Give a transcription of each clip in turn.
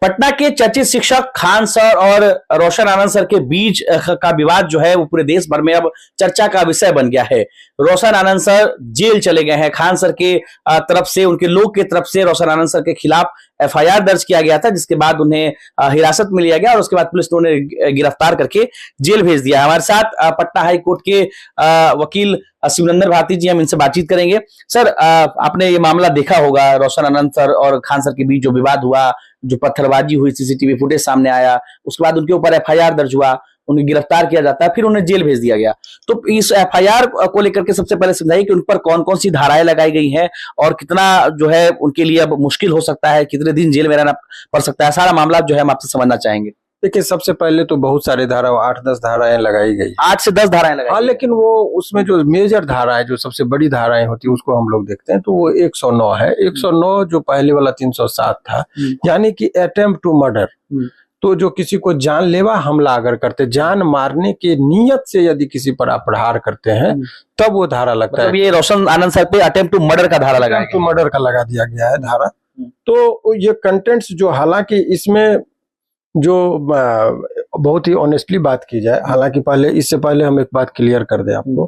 पटना के चर्चित शिक्षक खान सर और रोशन आनंद सर के बीच का विवाद जो है वो पूरे देश भर में अब चर्चा का विषय बन गया है। रोशन आनंद सर जेल चले गए हैं। खान सर के तरफ से, उनके लोग की तरफ से रोशन आनंद सर के खिलाफ एफआईआर दर्ज किया गया था, जिसके बाद उन्हें हिरासत में लिया गया और उसके बाद पुलिस ने उन्हें गिरफ्तार करके जेल भेज दिया। हमारे साथ पटना हाई कोर्ट के वकील शिवनंदन भारती जी, हम इनसे बातचीत करेंगे। सर, आपने ये मामला देखा होगा, रोशन आनंद सर और खान सर के बीच जो विवाद हुआ, जो पत्थरबाजी हुई, सीसीटीवी फुटेज सामने आया, उसके बाद उनके ऊपर एफआईआर दर्ज हुआ, उन्हें गिरफ्तार किया जाता है, फिर उन्हें जेल भेज दिया गया। तो इस एफआईआर को लेकर के सबसे पहले समझाइए कि उन पर कौन कौन सी धाराएं लगाई गई हैं और कितना जो है उनके लिए अब मुश्किल हो सकता है, कितने दिन जेल में रहना पड़ सकता है। सारा मामला जो है हम आपसे समझना चाहेंगे। देखिए, सबसे पहले तो बहुत सारे धारा 8-10 धाराएं लगाई गई, 8 से 10 धाराएं लगाई। हाँ, लेकिन वो उसमें जो मेजर धारा है, जो सबसे बड़ी धाराएं होती है, उसको हम लोग देखते हैं तो वो 109 है। 109 जो पहले वाला 307 था, यानी कि अटेम्प्ट टू मर्डर। तो जो किसी को जानलेवा हमला अगर करते, जान मारने के नियत से यदि किसी पर आप प्रहार करते हैं, तब वो धारा लगता है। ये रोशन आनंद सर पे अटेम्प्ट टू मर्डर का धारा लगा, तो मर्डर का लगा दिया गया है धारा। तो ये कंटेंट्स जो, हालांकि इसमें जो बहुत ही ऑनेस्टली बात की जाए, हालांकि पहले, इससे पहले हम एक बात क्लियर कर दें आपको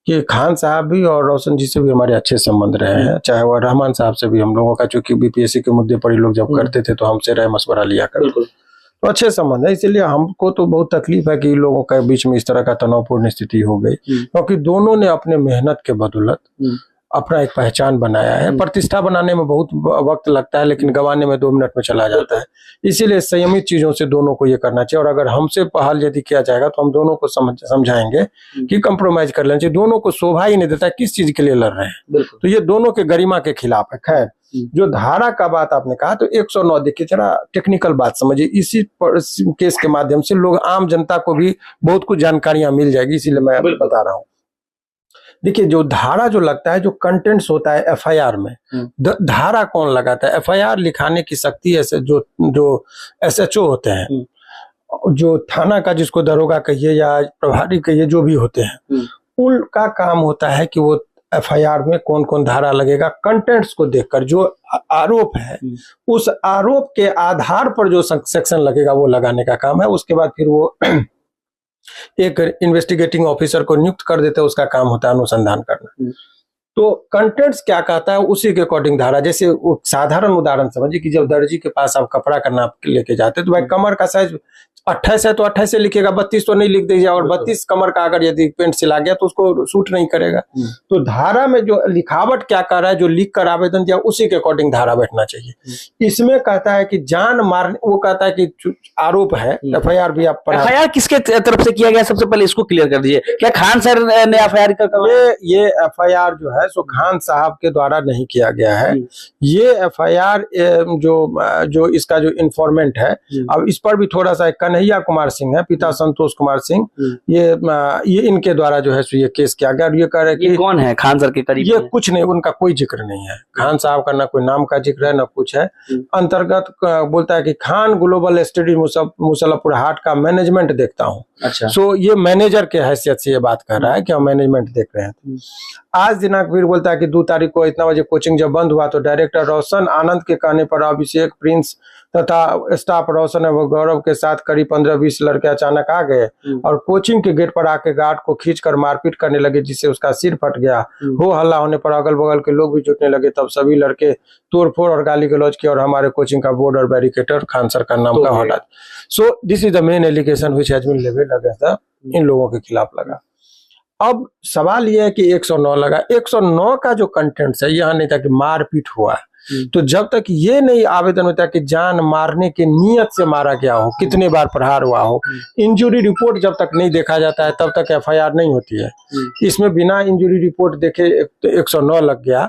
कि खान साहब भी और रोशन जी से भी हमारे अच्छे संबंध रहे हैं, चाहे वो रहमान साहब से भी हम लोगों का, चूंकि बीपीएससी के मुद्दे पर ये लोग जब करते थे तो हमसे राय मशवरा लिया करते, तो अच्छे संबंध है। इसीलिए हमको तो बहुत तकलीफ है कि इन लोगों के बीच में इस तरह का तनावपूर्ण स्थिति हो गई, क्योंकि दोनों ने अपने मेहनत के बदौलत अपना एक पहचान बनाया है। प्रतिष्ठा बनाने में बहुत वक्त लगता है, लेकिन गंवाने में 2 मिनट में चला जाता है। इसीलिए संयमित चीजों से दोनों को ये करना चाहिए, और अगर हमसे पहल यदि किया जाएगा तो हम दोनों को समझाएंगे कि कंप्रोमाइज कर लेना चाहिए। दोनों को शोभा ही नहीं देता किस चीज के लिए लड़ रहे हैं, तो ये दोनों के गरिमा के खिलाफ है। खैर, जो धारा का बात आपने कहा, तो 109, देखिए जरा टेक्निकल बात समझिए, इसी केस के माध्यम से लोग, आम जनता को भी बहुत कुछ जानकारियां मिल जाएगी, इसीलिए मैं बता रहा हूँ। देखिए, जो धारा जो लगता है, जो कंटेंट्स होता है एफआईआर में, धारा कौन लगाता है? एफआईआर लिखाने की शक्ति ऐसे जो एसएचओ होते हैं, जो थाना का, जिसको दरोगा कहिए या प्रभारी कहिए, जो भी होते हैं, उनका काम होता है कि वो एफआईआर में कौन कौन धारा लगेगा, कंटेंट्स को देखकर जो आरोप है, उस आरोप के आधार पर जो सेक्शन लगेगा वो लगाने का काम है। उसके बाद फिर वो एक इन्वेस्टिगेटिंग ऑफिसर को नियुक्त कर देते हैं, उसका काम होता है अनुसंधान करना। तो कंटेंट्स क्या कहता है, उसी के अकॉर्डिंग धारा। जैसे वो साधारण उदाहरण समझिए कि जब दर्जी के पास आप कपड़ा करना लेके जाते हैं, तो भाई कमर का साइज 28 है तो 28 से लिखेगा, 32 तो नहीं लिख दीजिए, और 32 कमर का अगर यदि पेंट सिला गया तो उसको सूट नहीं करेगा। तो धारा में जो लिखावट क्या कर रहा है, जो लिख कर आवेदन दिया, उसी के अकॉर्डिंग धारा बैठना चाहिए। इसमें कहता है कि जान मारने, वो कहता है कि आरोप है, एफआईआर भी आप पढ़ा। एफआईआर किसके तरफ से किया गया, सबसे पहले इसको क्लियर कर दीजिए। क्या खान सर ने एफआईआर का? ये एफआईआर जो है सो खान साहब के द्वारा नहीं किया गया है। ये एफआईआर जो इसका जो इन्फॉर्मेंट है, अब इस पर भी थोड़ा सा, कन्हैया कुमार सिंह है, पिता संतोष कुमार सिंह, ये इनके द्वारा जो है सो ये केस किया गया। और ये कह रहे कि कौन है खान सर के करीब? ये कुछ नहीं, उनका कोई जिक्र नहीं है। खान साहब का ना कोई नाम का जिक्र है, ना कुछ है। अंतर्गत बोलता है कि खान ग्लोबल स्टडी मुसल्लपुर हाट का मैनेजमेंट देखता हूँ। अच्छा। सो ये मैनेजर के हैसियत से ये बात कर रहा है कि हम मैनेजमेंट देख रहे हैं। आज दिनांक फिर बोलता है कि 2 तारीख को इतना बजे कोचिंग जब बंद हुआ तो डायरेक्टर रोशन आनंद के कहने पर अभिषेक, प्रिंस तथा स्टाफ रोशन एवं गौरव के साथ करीब 15-20 लड़के अचानक आ गए और कोचिंग के गेट पर आके गार्ड को खींचकर मारपीट करने लगे, जिससे उसका सिर फट गया। हो हल्ला होने पर अगल बगल के लोग भी जुटने लगे। तब सभी लड़के तोड़फोड़ और गाली गलौज किया और हमारे कोचिंग का बोर्ड और बैरिकेटर खान सर का नाम का हटा। So this is the main allegation which has been levied against इन लोगों के खिलाफ लगा। अब सवाल यह है कि 109 लगा, 109 का जो कंटेंट्स है, यहाँ नहीं था कि मारपीट हुआ है। तो जब तक ये नहीं आवेदन होता कि जान मारने के नियत से मारा गया हो, कितने बार प्रहार हुआ हो, इंजुरी रिपोर्ट जब तक नहीं देखा जाता है, तब तक एफआईआर नहीं होती है। इसमें बिना इंजुरी रिपोर्ट देखे 109 लग गया,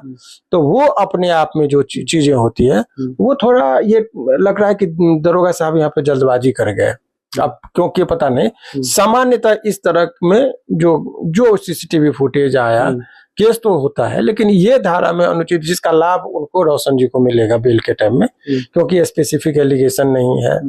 तो वो अपने आप में जो चीजें होती है, वो थोड़ा ये लग रहा है कि दरोगा साहब यहाँ पे जल्दबाजी कर गए। अब क्योंकि पता नहीं, सामान्यतः इस तरह में जो सीसीटीवी फुटेज आया, केस तो होता है, लेकिन ये धारा में अनुचित, जिसका लाभ उनको, रोशन जी को मिलेगा बेल के टाइम में, क्योंकि स्पेसिफिक एलिगेशन नहीं है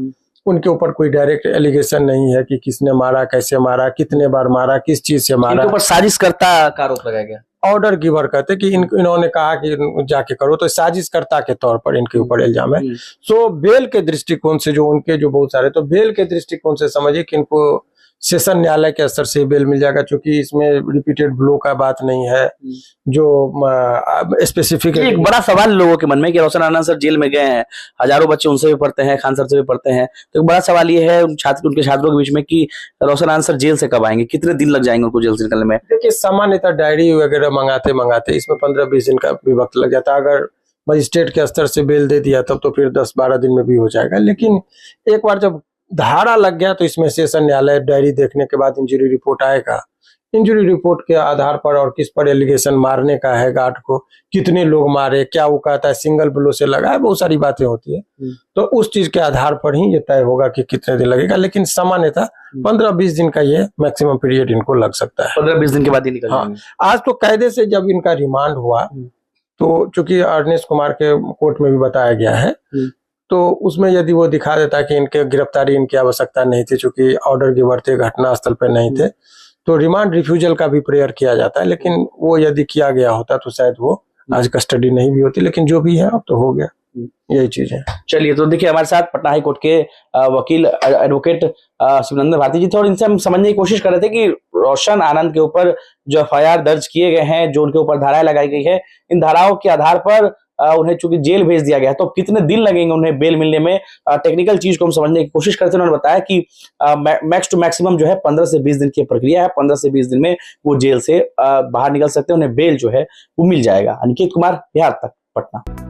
उनके ऊपर, कोई डायरेक्ट एलिगेशन नहीं है कि किसने मारा, कैसे मारा, कितने बार मारा, किस चीज से मारा। ऊपर साजिश करता का आरोप लगाया गया। ऑर्डर गिवर कहते कि इन्होंने कहा कि जाके करो, तो साजिशकर्ता के तौर पर इनके ऊपर इल्जाम है। सो बेल के दृष्टिकोण से जो उनके जो बहुत सारे, तो बेल के दृष्टिकोण से समझिए कि इनको सेशन न्यायालय के स्तर से बेल मिल जाएगा, क्योंकि इसमें रिपीटेड ब्लो का बात नहीं है, जो स्पेसिफिक। एक बड़ा सवाल लोगों के मन में कि रोशन आनंद सर जेल में गए हैं, हजारों बच्चे उनसे भी पढ़ते हैं, खान सर से भी पढ़ते हैं, तो एक बड़ा सवाल ये है उनके छात्रों के बीच में कि रोशन आनंद सर जेल से कब आएंगे, कितने दिन लग जाएंगे उनको जेल से निकलने में? देखिए, सामान्यतः डायरी वगैरह मंगाते इसमें 15-20 दिन का भी वक्त लग जाता है। अगर मजिस्ट्रेट के स्तर से बेल दे दिया तब तो फिर 10-12 दिन में भी हो जाएगा। लेकिन एक बार जब धारा लग गया तो इसमें सेशन न्यायालय डायरी देखने के बाद इंजरी रिपोर्ट आएगा, इंजरी रिपोर्ट के आधार पर और किस पर एलिगेशन मारने का है गार्ड को, कितने लोग मारे, क्या वो कहता है सिंगल ब्लो से लगा है, बहुत सारी बातें होती है, तो उस चीज के आधार पर ही ये तय होगा कि कितने दिन लगेगा। लेकिन सामान्यतः 15-20 दिन का ये मैक्सिमम पीरियड इनको लग सकता है। 15-20 दिन के बाद ही निकल हाँ, आज तो कायदे से जब इनका रिमांड हुआ तो चूंकि अर्नेस्ट कुमार के कोर्ट में भी बताया गया है, तो उसमें यदि वो दिखा देता कि इनके गिरफ्तारी इनकी आवश्यकता नहीं थी, चूंकि ऑर्डर गिवर थे, घटना स्थल पर नहीं थे, तो रिमांड रिफ्यूजल का भी प्रेयर किया जाता है। लेकिन वो यदि किया गया होता तो शायद वो आज कस्टडी नहीं भी होती, लेकिन जो भी है अब तो हो गया, यही चीज है। चलिए, तो देखिए हमारे साथ पटना हाई कोर्ट के वकील एडवोकेट शिवनंदन भारती जी थे, और इनसे हम समझने की कोशिश कर रहे थे कि रोशन आनंद के ऊपर जो FIR दर्ज किए गए हैं, जो उनके ऊपर धाराएं लगाई गई है, इन धाराओं के आधार पर उन्हें चूंकि जेल भेज दिया गया है, तो कितने दिन लगेंगे उन्हें बेल मिलने में, टेक्निकल चीज को हम समझने की कोशिश करते हैं। उन्होंने बताया कि मैक्स टू मैक्सिमम जो है 15 से 20 दिन की प्रक्रिया है, 15 से 20 दिन में वो जेल से बाहर निकल सकते हैं, उन्हें बेल जो है वो मिल जाएगा। अनिकेत कुमार, बिहार तक, पटना।